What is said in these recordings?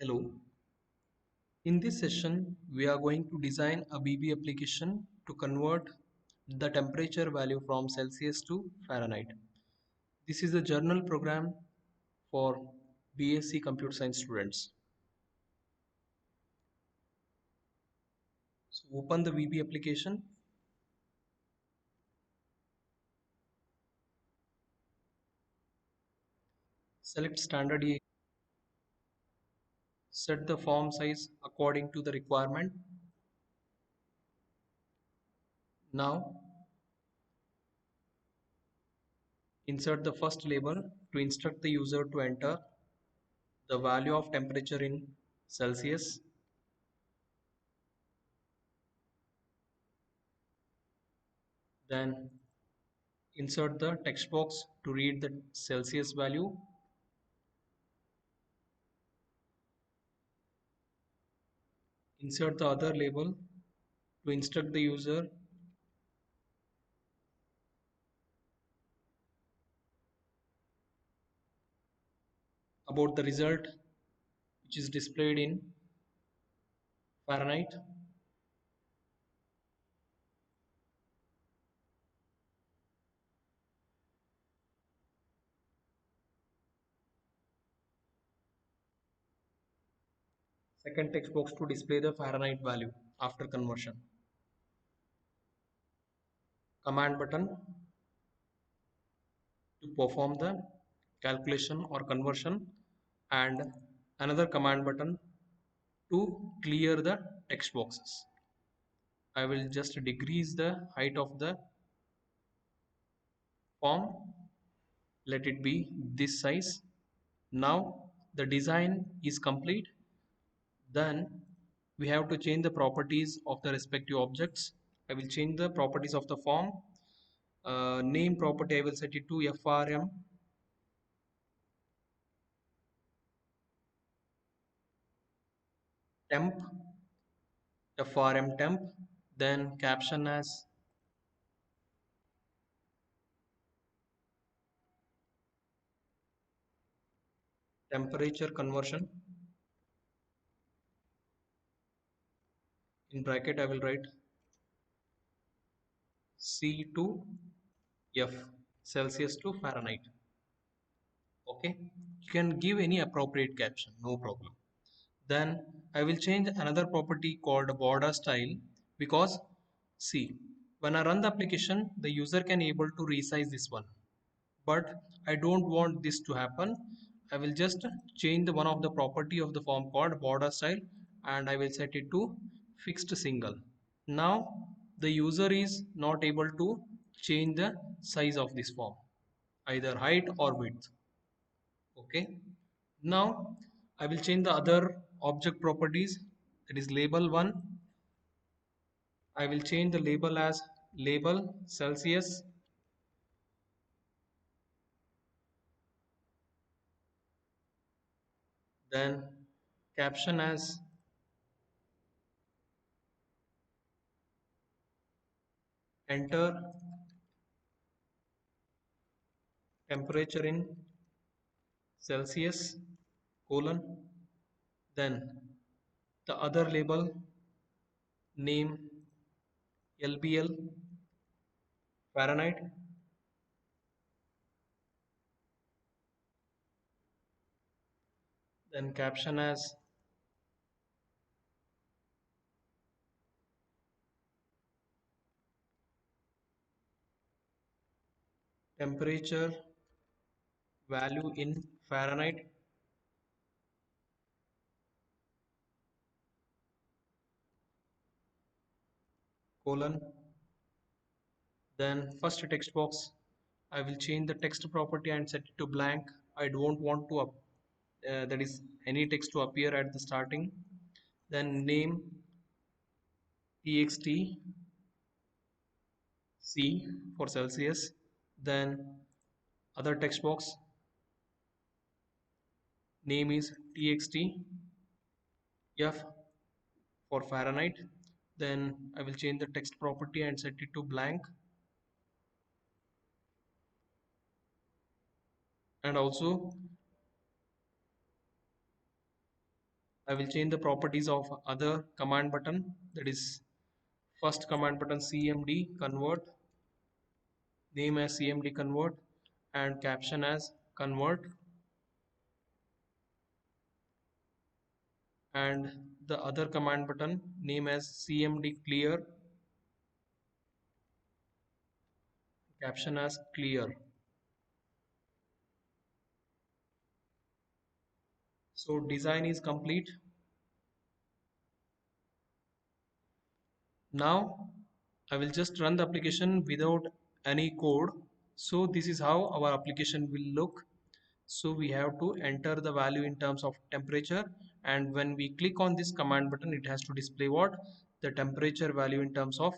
Hello. In this session, we are going to design a BB application to convert the temperature value from Celsius to Fahrenheit. This is a journal program for BSc Computer Science students. So open the BB application, select standard EXE, set the font size according to the requirement. Now insert the first label to instruct the user to enter the value of temperature in Celsius. Then insert the text box to read the Celsius value. Insert the other label to instruct the user about the result which is displayed in Fahrenheit. Second text box to display the Fahrenheit value after conversion. Command button to perform the calculation or conversion, and another command button to clear the text boxes. I will just decrease the height of the form. Let it be this size. Now the design is complete. Then we have to change the properties of the respective objects. I will change the properties of the form. Name property I will set it to FRM temp, FRM temp. Then caption as temperature conversion. In bracket I will write C to F, Celsius to Fahrenheit. Okay, you can give any appropriate caption, no problem. Then I will change another property called border style, because see, when I run the application the user can able to resize this one, but I don't want this to happen. I will just change the one of the property of the form called border style, and I will set it to fixed single. Now the user is not able to change the size of this form, either height or width. Okay, now I will change the other object properties, that is label 1. I will change the label as label Celsius. Then caption as enter temperature in Celsius colon. Then the other label name LBL Fahrenheit. Then caption as temperature value in Fahrenheit colon. Then first text box I will change the text property and set it to blank. I don't want to that is any text to appear at the starting. Then name txt C for Celsius. Then other text box name is txt F for Fahrenheit. Then I will change the text property and set it to blank, and also I will change the properties of other command button, that is first command button cmd convert, name as cmd convert and caption as convert, and the other command button name as cmd clear, caption as clear. So design is complete. Now I will just run the application without any code. So this is how our application will look. So we have to enter the value in terms of temperature, and when we click on this command button it has to display what? The temperature value in terms of,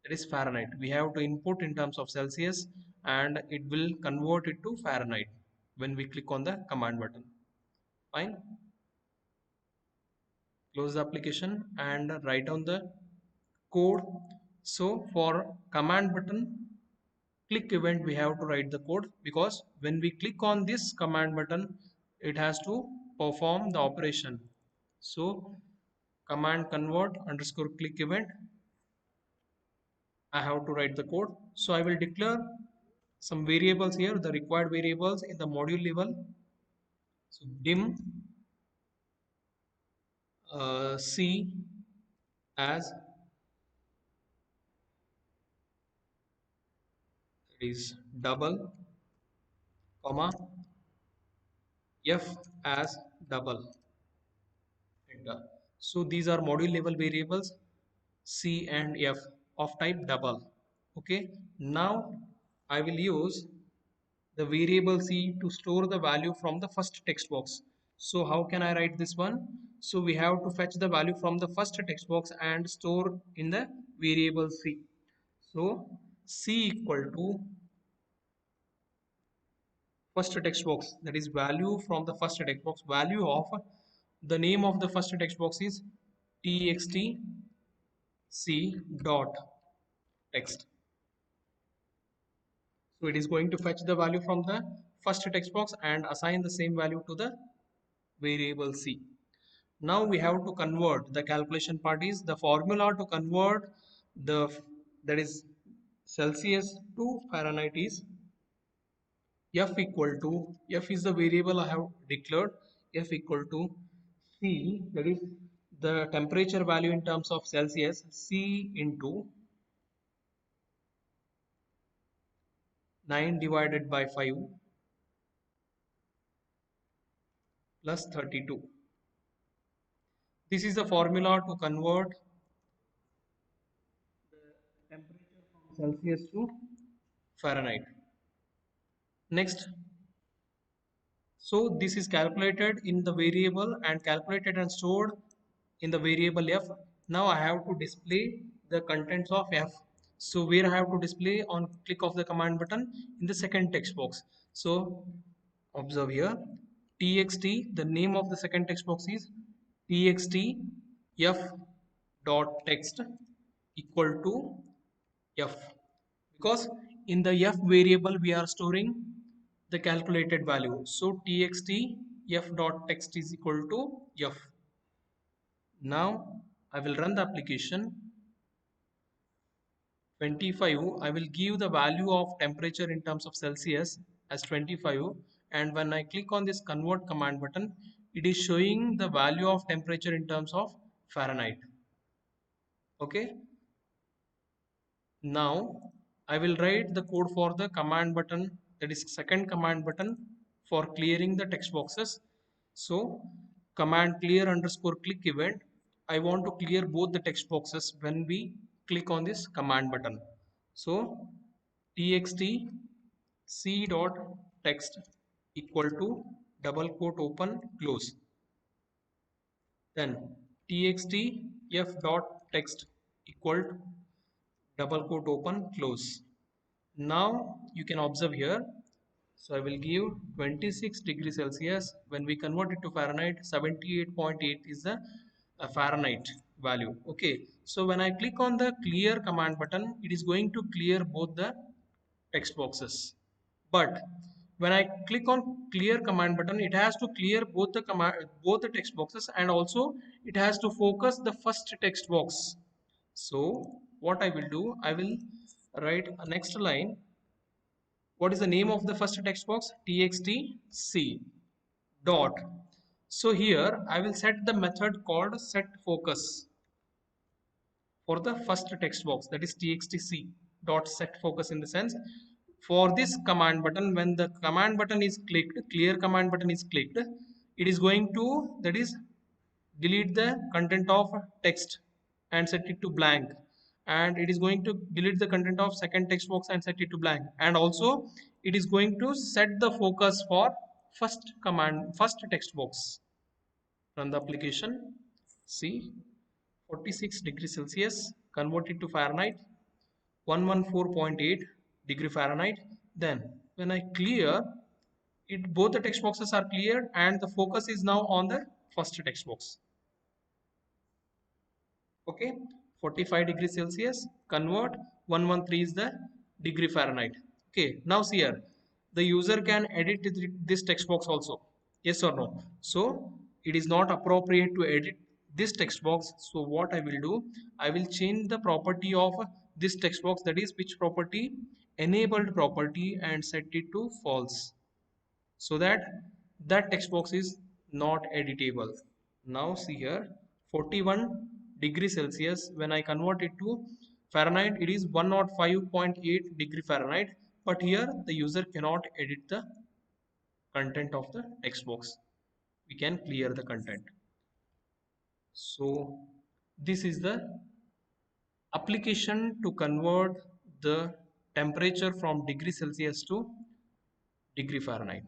that is Fahrenheit. We have to input in terms of Celsius and it will convert it to Fahrenheit when we click on the command button. Fine. Close the application and write down the code. So for command button click event we have to write the code, because when we click on this command button it has to perform the operation. So command convert underscore click event, I have to write the code. So I will declare some variables here, the required variables in the module level. So dim c as, it is double, comma f as double, enter. So these are module level variables c and f of type double. Okay, now I will use the variable c to store the value from the first text box. So how can I write this one? So we have to fetch the value from the first text box and store in the variable c. So c equal to first text box, that is value from the first text box, value of the name of the first text box is txt c dot text. So it is going to fetch the value from the first text box and assign the same value to the variable c. Now we have to convert, the calculation part is the formula to convert the, that is Celsius to Fahrenheit is f equal to, f is the variable I have declared, f equal to c, that is the temperature value in terms of Celsius, c into 9 divided by 5 plus 32. This is the formula to convert the temperature from Celsius to Fahrenheit. Next, so this is calculated in the variable and calculated and stored in the variable f. Now I have to display the contents of f. So where I have to display, on click of the command button in the second text box. So observe here, txt, the name of the second text box is txt f dot text equal to f, because in the f variable we are storing the calculated value. So txt f dot text is equal to f. Now I will run the application. 25, I will give the value of temperature in terms of Celsius as 25, and when I click on this convert command button it is showing the value of temperature in terms of Fahrenheit. Okay, now I will write the code for the command button, that is second command button for clearing the text boxes. So command clear underscore click event, I want to clear both the text boxes when we click on this command button. So txt c dot text equal to double quote open close, then txt f dot text equal to double quote open close. Now you can observe here, so I will give 26 degrees Celsius. When we convert it to Fahrenheit, 78.8 is the Fahrenheit value. Okay, so when I click on the clear command button it is going to clear both the text boxes, but when I click on clear command button, it has to clear both the command, both the text boxes, and also it has to focus the first text box. So what I will do, I will write a next line. What is the name of the first text box? txt dot. So here I will set the method called set focus for the first text box, that is txtc dot set focus. In the sense, for this command button, when the command button is clicked, clear command button is clicked, it is going to, that is, delete the content of text and set it to blank, and it is going to delete the content of second text box and set it to blank, and also it is going to set the focus for first text box. Run the application. See, 46 degrees Celsius, convert it to Fahrenheit, 114.8 degree Fahrenheit. Then when I clear it, both the text boxes are cleared and the focus is now on the first text box. Okay, 45 degrees Celsius, convert, 113 is the degree Fahrenheit. Okay, now see here, the user can edit this text box also, yes or no? So it is not appropriate to edit this text box. So what I will do, I will change the property of this text box, that is which property, enabled property, and set it to false, so that that text box is not editable. Now see here, 41 degrees Celsius, when I convert it to Fahrenheit, it is 105.8 degree Fahrenheit, but here the user cannot edit the content of the text box. We can clear the content. So this is the application to convert the temperature from degree Celsius to degree Fahrenheit.